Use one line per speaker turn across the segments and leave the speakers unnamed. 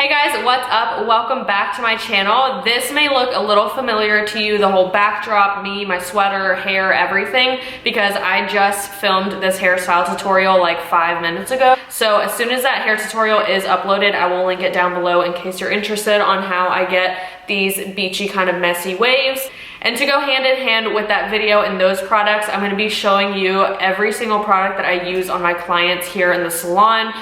Hey guys, what's up? Welcome back to my channel. This may look a little familiar to you, the whole backdrop, me, my sweater, hair, everything, because I just filmed this hairstyle tutorial like 5 minutes ago. So as soon as that hair tutorial is uploaded, I will link it down below in case you're interested on how I get these beachy kind of messy waves. And to go hand in hand with that video and those products, I'm gonna be showing you every single product that I use on my clients here in the salon,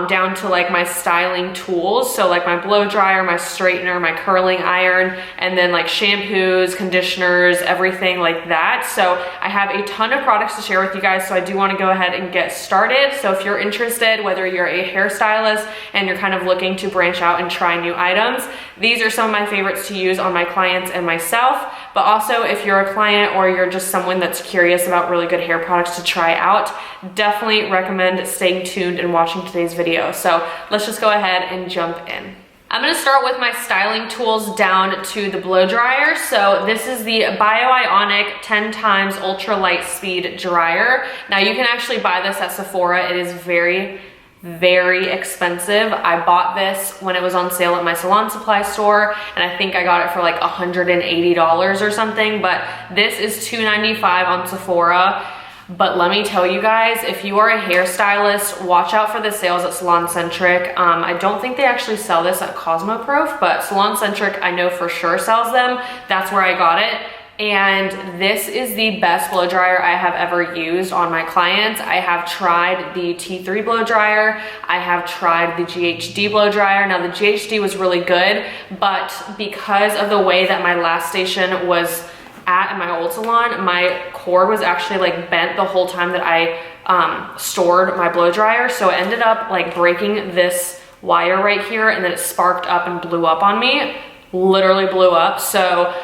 down to like my styling tools. So like my blow dryer, my straightener, my curling iron, and then like shampoos, conditioners, everything like that. So I have a ton of products to share with you guys. So I do want to go ahead and get started. So if you're interested, whether you're a hairstylist and you're kind of looking to branch out and try new items, these are some of my favorites to use on my clients and myself. But also if you're a client or you're just someone that's curious about really good hair products to try out, definitely recommend staying tuned and watching today's video. So let's just go ahead and jump in. I'm gonna start with my styling tools down to the blow dryer. So this is the ionic 10 times ultra light speed dryer. Now you can actually buy this at Sephora. It is very expensive. I bought this when it was on sale at my salon supply store, and I think I got it for like $180 or something, but this is $295 on Sephora. But let me tell you guys, if you are a hairstylist, watch out for the sales at Salon Centric. I don't think they actually sell this at Cosmoprof, but Salon Centric I know for sure sells them. That's where I got it. And this is the best blow dryer I have ever used on my clients. I have tried the T3 blow dryer. I have tried the GHD blow dryer. Now the GHD was really good, but because of the way that my last station was at my old salon, my cord was actually like bent the whole time that I stored my blow dryer. So it ended up like breaking this wire right here, and then it sparked up and blew up on me. Literally blew up. So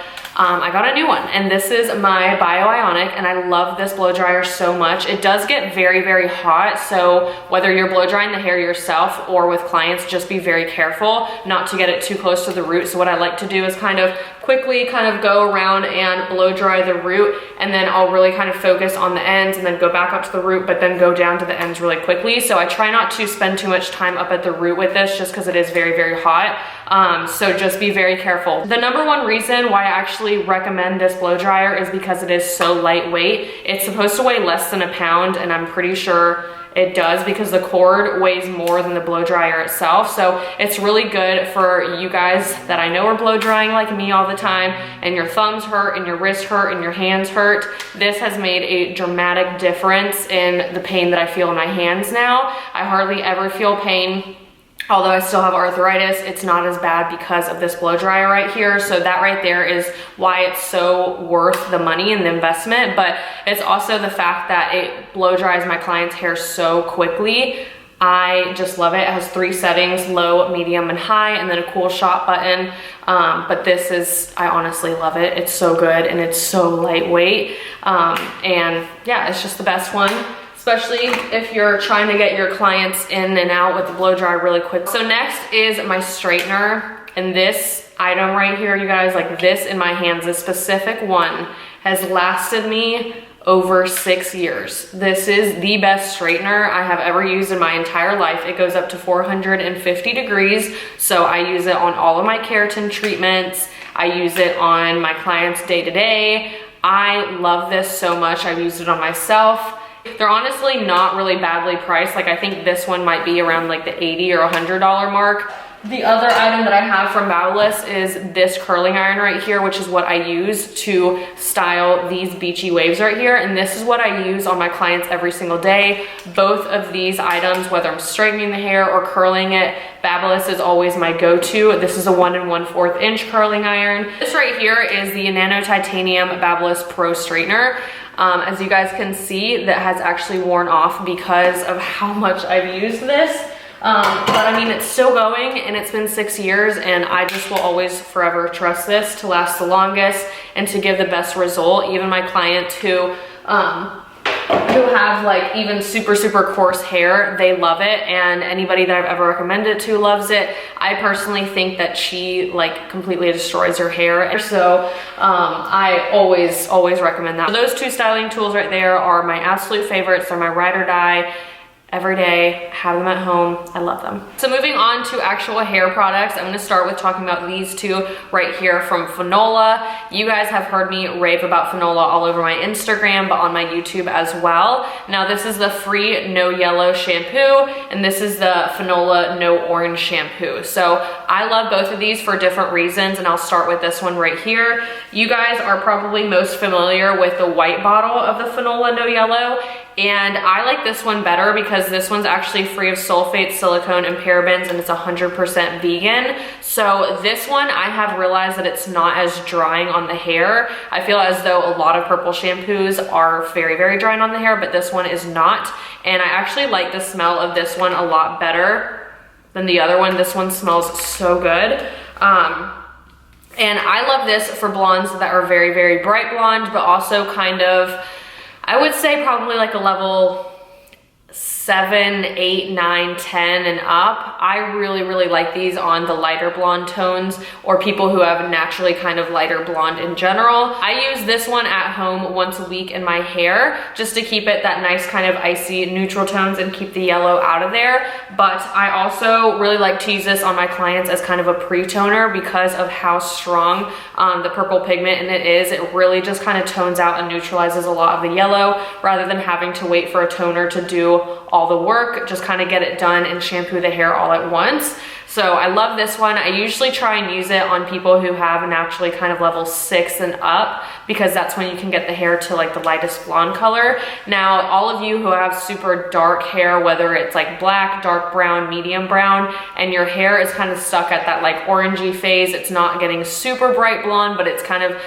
I got a new one, and this is my ionic, and I love this blow dryer so much. It does get very hot, so whether you're blow drying the hair yourself or with clients, just be very careful not to get it too close to the root. So what I like to do is kind of quickly go around and blow dry the root, and then I'll really kind of focus on the ends and then go back up to the root, but then go down to the ends really quickly. So I try not to spend too much time up at the root with this, just because it is very hot. So just be very careful. The number one reason why I actually recommend this blow dryer is because it is so lightweight. It's supposed to weigh less than a pound, and I'm pretty sure it does because the cord weighs more than the blow dryer itself. So it's really good for you guys that I know are blow drying like me all the time, and your thumbs hurt and your wrists hurt and your hands hurt. This has made a dramatic difference in the pain that I feel in my hands now. I hardly ever feel pain. Although I still have arthritis, it's not as bad because of this blow dryer right here. So that right there is why it's so worth the money and the investment. But it's also the fact that it blow dries my client's hair so quickly. I just love it. It has 3 settings, low, medium, and high, and then a cool shot button. But this is, I honestly love it. It's so good, and it's so lightweight. And yeah, it's just the best one, especially if you're trying to get your clients in and out with the blow dry really quick. So next is my straightener, and this item right here, you guys, like this in my hands, this specific one has lasted me over 6 years. This is the best straightener I have ever used in my entire life. It goes up to 450 degrees, so I use it on all of my keratin treatments. I use it on my clients day to day. I love this so much. I've used it on myself. They're honestly not really badly priced. Like I think this one might be around like the $80 or $100 mark. The other item that I have from Babyliss is this curling iron right here, which is what I use to style these beachy waves right here. And this is what I use on my clients every single day. Both of these items, whether I'm straightening the hair or curling it, Babyliss is always my go-to. This is a 1 1/4 inch curling iron. This right here is the nano titanium Babyliss Pro Straightener. As you guys can see, that has actually worn off because of how much I've used this. But I mean, it's still going, and it's been 6 years, and I just will always forever trust this to last the longest and to give the best result. Even my clients who have like even super coarse hair, they love it, and anybody that I've ever recommended it to loves it. I personally think that she like completely destroys her hair, so I always recommend that. So those 2 styling tools right there are my absolute favorites. They're my ride or die. every day, have them at home. I love them. So moving on to actual hair products, I'm gonna start with talking about these two right here from Fanola. You guys have heard me rave about Fanola all over my Instagram, but on my YouTube as well. Now this is the free no yellow shampoo, and this is the Fanola no orange shampoo. So I love both of these for different reasons, and I'll start with this one right here. You guys are probably most familiar with the white bottle of the Fanola no yellow, and I like this one better because this one's actually free of sulfates, silicone, and parabens, and it's 100% vegan. So this one, I have realized that it's not as drying on the hair. I feel as though a lot of purple shampoos are very, very drying on the hair, but this one is not. And I actually like the smell of this one a lot better than the other one. This one smells so good. And I love this for blondes that are very, very bright blonde, but also kind of, I would say probably like a level 7, 8, 9, 10 and up. I really, really like these on the lighter blonde tones or people who have naturally kind of lighter blonde in general. I use this one at home once a week in my hair just to keep it that nice kind of icy neutral tones and keep the yellow out of there. But I also really like to use this on my clients as kind of a pre-toner because of how strong the purple pigment in it is. It really just kind of tones out and neutralizes a lot of the yellow rather than having to wait for a toner to do all the work. Just kind of get it done and shampoo the hair all at once. So I love this one. I usually try and use it on people who have naturally kind of level 6 and up because that's when you can get the hair to like the lightest blonde color. Now, all of you who have super dark hair, whether it's like black, dark brown, medium brown, and your hair is kind of stuck at that like orangey phase, it's not getting super bright blonde, but it's kind of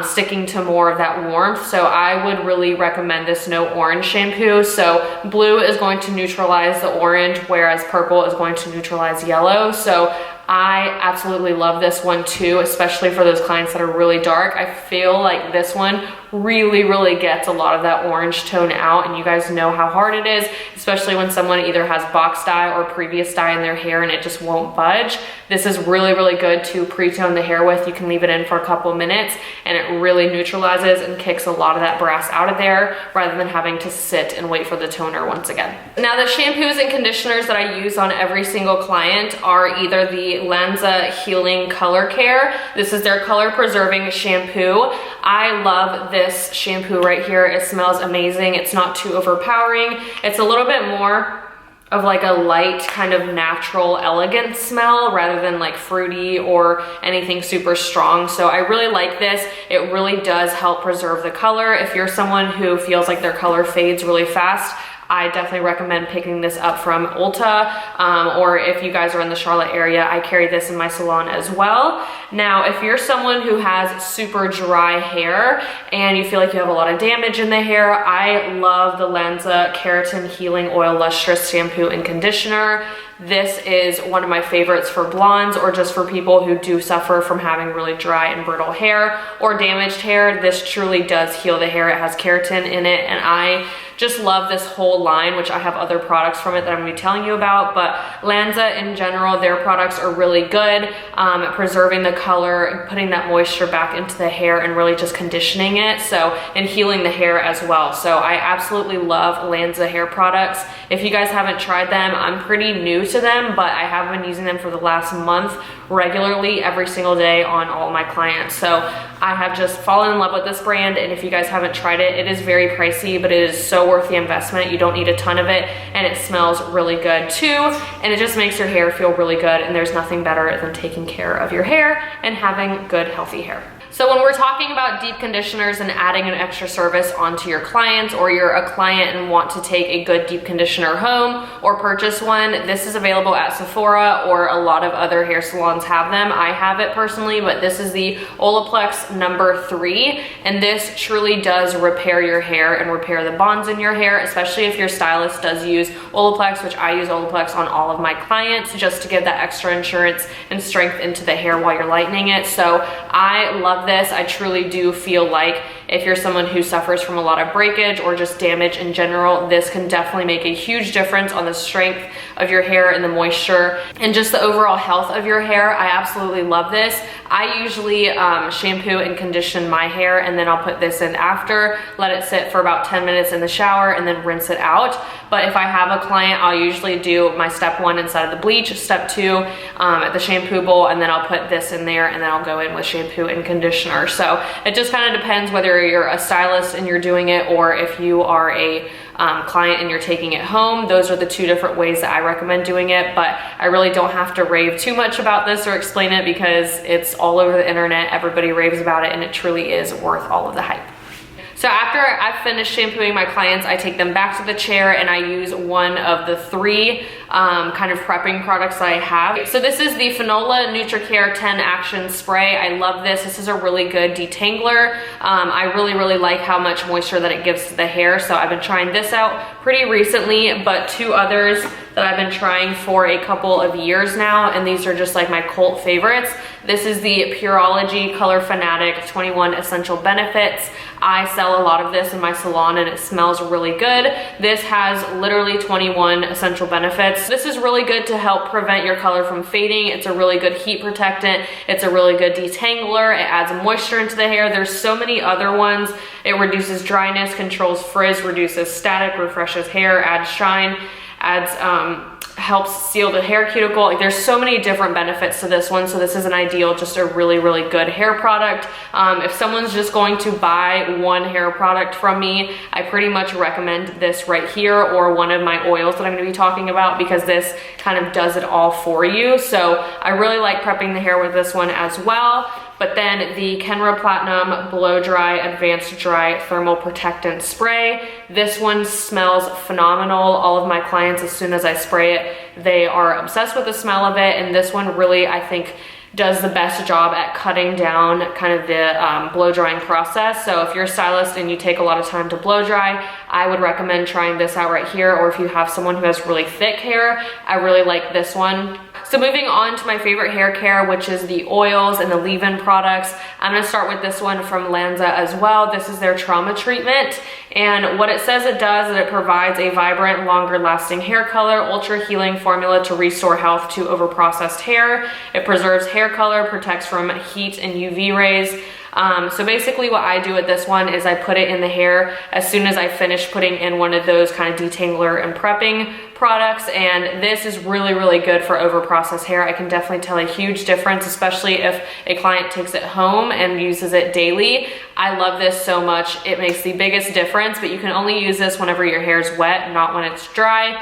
sticking to more of that warmth. So I would really recommend this no orange shampoo. So blue is going to neutralize the orange, whereas purple is going to neutralize yellow. So I absolutely love this one too, especially for those clients that are really dark. I feel like this one really, really gets a lot of that orange tone out, and you guys know how hard it is, especially when someone either has box dye or previous dye in their hair and it just won't budge. This is really, really good to pre-tone the hair with. You can leave it in for a couple minutes and it really neutralizes and kicks a lot of that brass out of there rather than having to sit and wait for the toner once again. Now, the shampoos and conditioners that I use on every single client are either the Lanza Healing Color Care. This is their color preserving shampoo. I love this shampoo right here. It smells amazing. It's not too overpowering. It's a little bit more of like a light kind of natural elegant smell rather than like fruity or anything super strong. So I really like this. It really does help preserve the color. If you're someone who feels like their color fades really fast, I definitely recommend picking this up from Ulta, or if you guys are in the Charlotte area, I carry this in my salon as well. Now, if you're someone who has super dry hair and you feel like you have a lot of damage in the hair, I love the Lanza Keratin Healing Oil Lustrous Shampoo and Conditioner. This is one of my favorites for blondes or just for people who do suffer from having really dry and brittle hair or damaged hair. This truly does heal the hair. It has keratin in it, and I just love this whole line, which I have other products from it that I'm gonna be telling you about, but Lanza in general, their products are really good at preserving the color and putting that moisture back into the hair and really just conditioning it, so, and healing the hair as well. So I absolutely love Lanza hair products. If you guys haven't tried them, I'm pretty new to them, but I have been using them for the last month regularly every single day on all my clients. So I have just fallen in love with this brand, and if you guys haven't tried it, it is very pricey, but it is so worth the investment. You don't need a ton of it, and it smells really good too, and it just makes your hair feel really good, and there's nothing better than taking care of your hair and having good, healthy hair. So when we're talking about deep conditioners and adding an extra service onto your clients, or you're a client and want to take a good deep conditioner home or purchase one, this is available at Sephora, or a lot of other hair salons have them. I have it personally, but this is the Olaplex number 3, and this truly does repair your hair and repair the bonds in your hair, especially if your stylist does use Olaplex, which I use Olaplex on all of my clients just to give that extra insurance and strength into the hair while you're lightening it. So I love this. I truly do feel like if you're someone who suffers from a lot of breakage or just damage in general, this can definitely make a huge difference on the strength of your hair and the moisture and just the overall health of your hair. I absolutely love this. I usually shampoo and condition my hair, and then I'll put this in after, let it sit for about 10 minutes in the shower, and then rinse it out. But if I have a client, I'll usually do my step 1 inside of the bleach, step 2 at the shampoo bowl, and then I'll put this in there, and then I'll go in with shampoo and conditioner. So it just kind of depends whether you're a stylist and you're doing it, or if you are a client and you're taking it home. Those are the 2 different ways that I recommend doing it, but I really don't have to rave too much about this or explain it because it's all over the internet. Everybody raves about it, and it truly is worth all of the hype. So after I've finished shampooing my clients, I take them back to the chair and I use one of the 3 kind of prepping products that I have. So this is the Fanola NutriCare 10 Action Spray. I love this. This is a really good detangler. I really like how much moisture that it gives to the hair. So I've been trying this out pretty recently, but 2 others that I've been trying for a couple of years now, and these are just like my cult favorites. This is the Pureology Color Fanatic 21 Essential Benefits. I sell a lot of this in my salon and it smells really good. This has literally 21 essential benefits. This is really good to help prevent your color from fading. It's a really good heat protectant. It's a really good detangler. It adds moisture into the hair. There's so many other ones. It reduces dryness, controls frizz, reduces static, refreshes hair, adds shine, adds helps seal the hair cuticle. Like, there's so many different benefits to this one, so this is an ideal, just a really good hair product. If someone's just going to buy one hair product from me, I pretty much recommend this right here, or one of my oils that I'm going to be talking about, because this kind of does it all for you. So I really like prepping the hair with this one as well. But then the Kenra Platinum Blow Dry Advanced Dry Thermal Protectant Spray. This one smells phenomenal. All of my clients, as soon as I spray it, they are obsessed with the smell of it. And this one really, I think, does the best job at cutting down kind of the blow drying process. So if you're a stylist and you take a lot of time to blow dry, I would recommend trying this out right here. Or if you have someone who has really thick hair, I really like this one. So moving on to my favorite hair care, which is the oils and the leave-in products. I'm gonna start with this one from Lanza as well. This is their trauma treatment. And what it says it does is it provides a vibrant, longer lasting hair color, ultra healing formula to restore health to overprocessed hair. It preserves hair color, protects from heat and UV rays. So basically what I do with this one is I put it in the hair as soon as I finish putting in one of those kind of detangler and prepping products, and this is really good for overprocessed hair. I can definitely tell a huge difference, especially if a client takes it home and uses it daily. I love this so much. It makes the biggest difference, but you can only use this whenever your hair is wet, not when it's dry.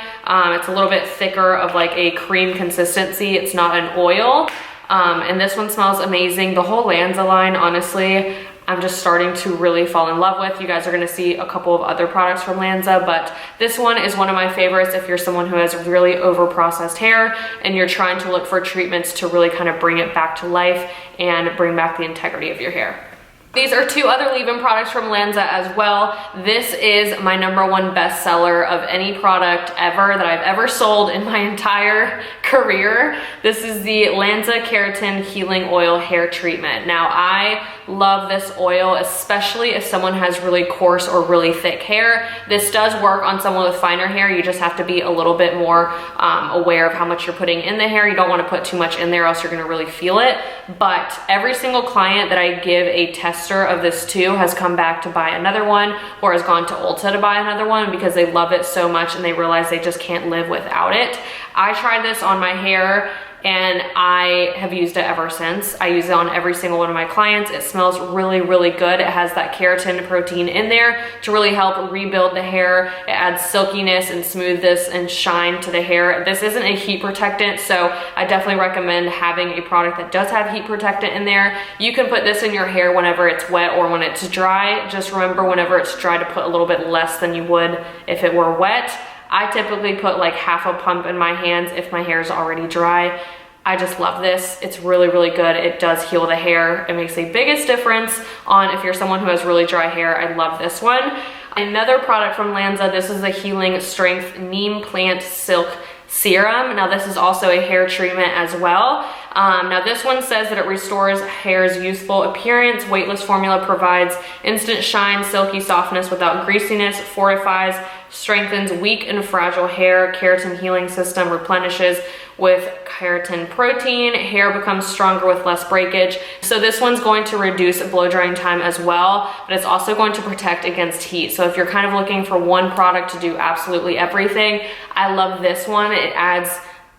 It's a little bit thicker of like a cream consistency. It's not an oil. And this one smells amazing. The whole Lanza line, honestly, I'm just starting to really fall in love with. You guys are gonna see a couple of other products from Lanza, but this one is one of my favorites if you're someone who has really overprocessed hair and you're trying to look for treatments to really kind of bring it back to life and bring back the integrity of your hair. These are 2 other leave-in products from Lanza as well. This is my #1 bestseller of any product ever that I've ever sold in my entire career. This is the Lanza Keratin Healing Oil Hair Treatment. Now, I love this oil, especially if someone has really coarse or really thick hair. This does work on someone with finer hair. You just have to be a little bit more aware of how much you're putting in the hair. You don't want to put too much in there, else you're going to really feel it. But every single client that I give a tester of this to has come back to buy another one, or has gone to Ulta to buy another one because they love it so much and they realize they just can't live without it. I tried this on my hair and I have used it ever since. I use it on every single one of my clients. It smells really good. It has that keratin protein in there to really help rebuild the hair. It adds silkiness and smoothness and shine to the hair. This isn't a heat protectant, so I definitely recommend having a product that does have heat protectant in there. You can put this in your hair whenever it's wet or when it's dry. Just remember, whenever it's dry, to put a little bit less than you would if it were wet. I typically put like half a pump in my hands if my hair is already dry. I just love this. It's really good. It does heal the hair. It makes the biggest difference on if you're someone who has really dry hair. I love this one. Another product from Lanza, this is the Healing Strength Neem Plant Silk Serum. Now, this is also a hair treatment as well. Now this one says that it restores hair's youthful appearance. Weightless formula provides instant shine, silky softness without greasiness, fortifies, strengthens weak and fragile hair, keratin healing system, replenishes with keratin protein, hair becomes stronger with less breakage. So this one's going to reduce blow drying time as well, but it's also going to protect against heat. So if you're kind of looking for one product to do absolutely everything, I love this one. It adds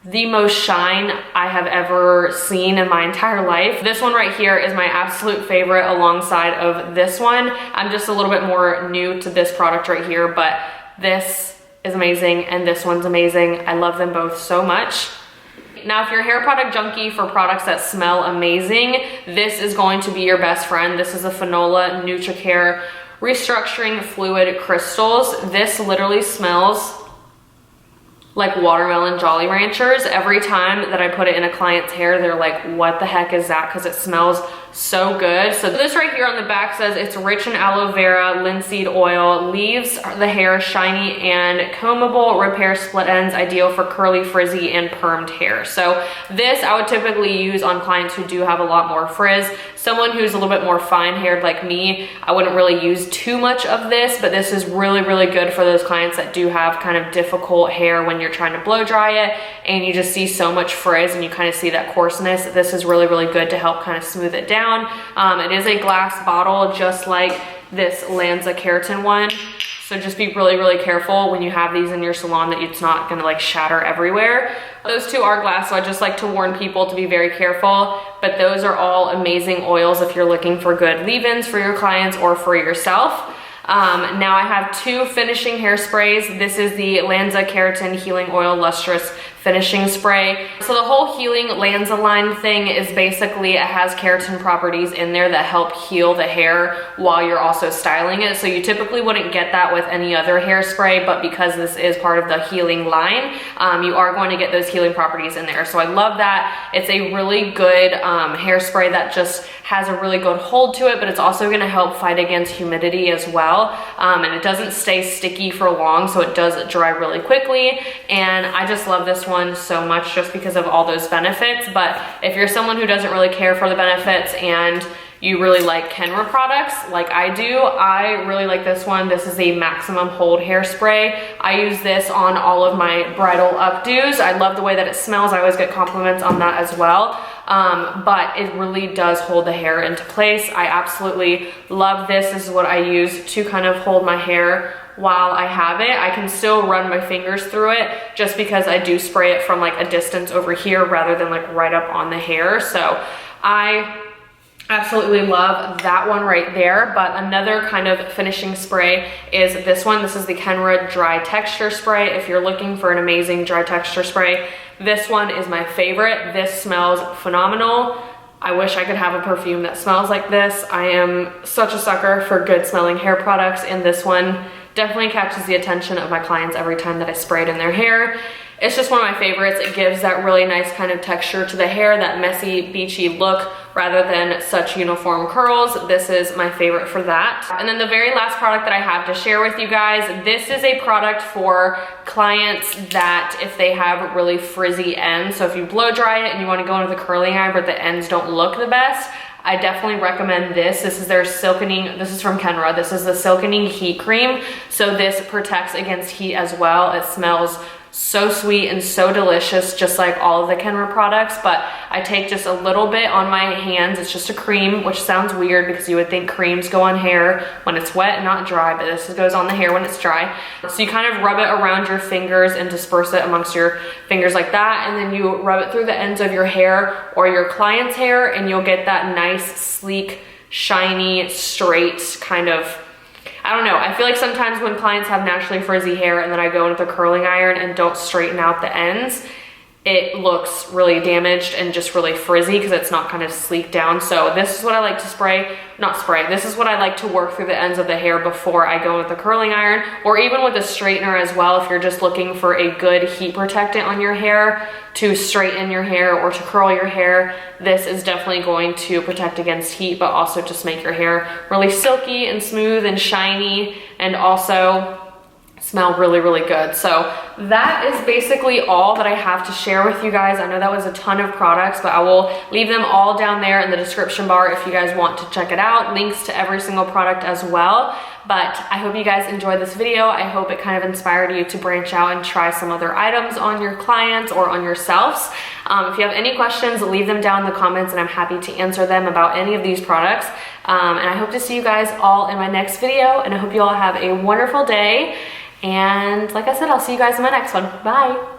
the most shine I have ever seen in my entire life. This one right here is my absolute favorite alongside of this one. I'm just a little bit more new to this product right here, but this is amazing and this one's amazing. I love them both so much. Now, if you're a hair product junkie for products that smell amazing, this is going to be your best friend. This is the Fanola NutriCare Restructuring Fluid Crystals. This literally smells like watermelon Jolly Ranchers. Every time that I put it in a client's hair, they're like, what the heck is that? Because it smells so good. So this right here on the back says it's rich in aloe vera, linseed oil, leaves the hair shiny and combable, repair split ends, ideal for curly, frizzy, and permed hair. So this I would typically use on clients who do have a lot more frizz. Someone who's a little bit more fine haired like me, I wouldn't really use too much of this, but this is really, really good for those clients that do have kind of difficult hair when you're trying to blow dry it and you just see so much frizz and you kind of see that coarseness. This is really, really good to help kind of smooth it down. It is a glass bottle, just like this Lanza keratin one. So just be really, really careful when you have these in your salon that it's not gonna like shatter everywhere. Those two are glass, so I just like to warn people to be very careful, but those are all amazing oils if you're looking for good leave-ins for your clients or for yourself. Now I have two finishing hairsprays. This is the Lanza Keratin Healing Oil Lustrous Finishing Spray. So the whole Healing Lanza line thing is basically, it has keratin properties in there that help heal the hair while you're also styling it. So you typically wouldn't get that with any other hairspray, but because this is part of the healing line, you are going to get those healing properties in there. So I love that. It's a really good hairspray that just has a really good hold to it, but it's also gonna help fight against humidity as well. And it doesn't stay sticky for long, so it does dry really quickly. And I just love this one so much just because of all those benefits. But if you're someone who doesn't really care for the benefits and you really like Kenra products like I do, I really like this one. This is a maximum hold hairspray. I use this on all of my bridal updos. I love the way that it smells. I always get compliments on that as well. But it really does hold the hair into place. I absolutely love this. This is what I use to kind of hold my hair while I have it. I can still run my fingers through it just because I do spray it from like a distance over here rather than like right up on the hair. So I absolutely love that one right there. But another kind of finishing spray is this one. This is the Kenra Dry Texture Spray. If you're looking for an amazing dry texture spray, this one is my favorite. This smells phenomenal. I wish I could have a perfume that smells like this. I am such a sucker for good smelling hair products, and this one definitely catches the attention of my clients every time that I spray it in their hair. It's just one of my favorites. It gives that really nice kind of texture to the hair, that messy, beachy look, rather than such uniform curls. This is my favorite for that. And then the very last product that I have to share with you guys, this is a product for clients that if they have really frizzy ends, so if you blow dry it and you want to go into the curling iron but the ends don't look the best, I definitely recommend this. This is their silkening, this is from Kenra. This is the silkening heat cream. So this protects against heat as well. It smells so sweet and so delicious, just like all of the Kenra products, but I take just a little bit on my hands. It's just a cream, which sounds weird because you would think creams go on hair when it's wet and not dry, but this goes on the hair when it's dry. So you kind of rub it around your fingers and disperse it amongst your fingers like that, and then you rub it through the ends of your hair or your client's hair, and you'll get that nice, sleek, shiny, straight kind of, I don't know, I feel like sometimes when clients have naturally frizzy hair and then I go into the curling iron and don't straighten out the ends, it looks really damaged and just really frizzy because it's not kind of sleeked down. So this is what I like to this is what I like to work through the ends of the hair before I go with the curling iron, or even with a straightener as well. If you're just looking for a good heat protectant on your hair to straighten your hair or to curl your hair, this is definitely going to protect against heat, but also just make your hair really silky and smooth and shiny, and also smell really, really good. So that is basically all that I have to share with you guys. I know that was a ton of products, but I will leave them all down there in the description bar if you guys want to check it out. Links to every single product as well. But I hope you guys enjoyed this video. I hope it kind of inspired you to branch out and try some other items on your clients or on yourselves. If you have any questions, leave them down in the comments and I'm happy to answer them about any of these products. And I hope to see you guys all in my next video, and I hope you all have a wonderful day. And like I said, I'll see you guys in my next one. Bye.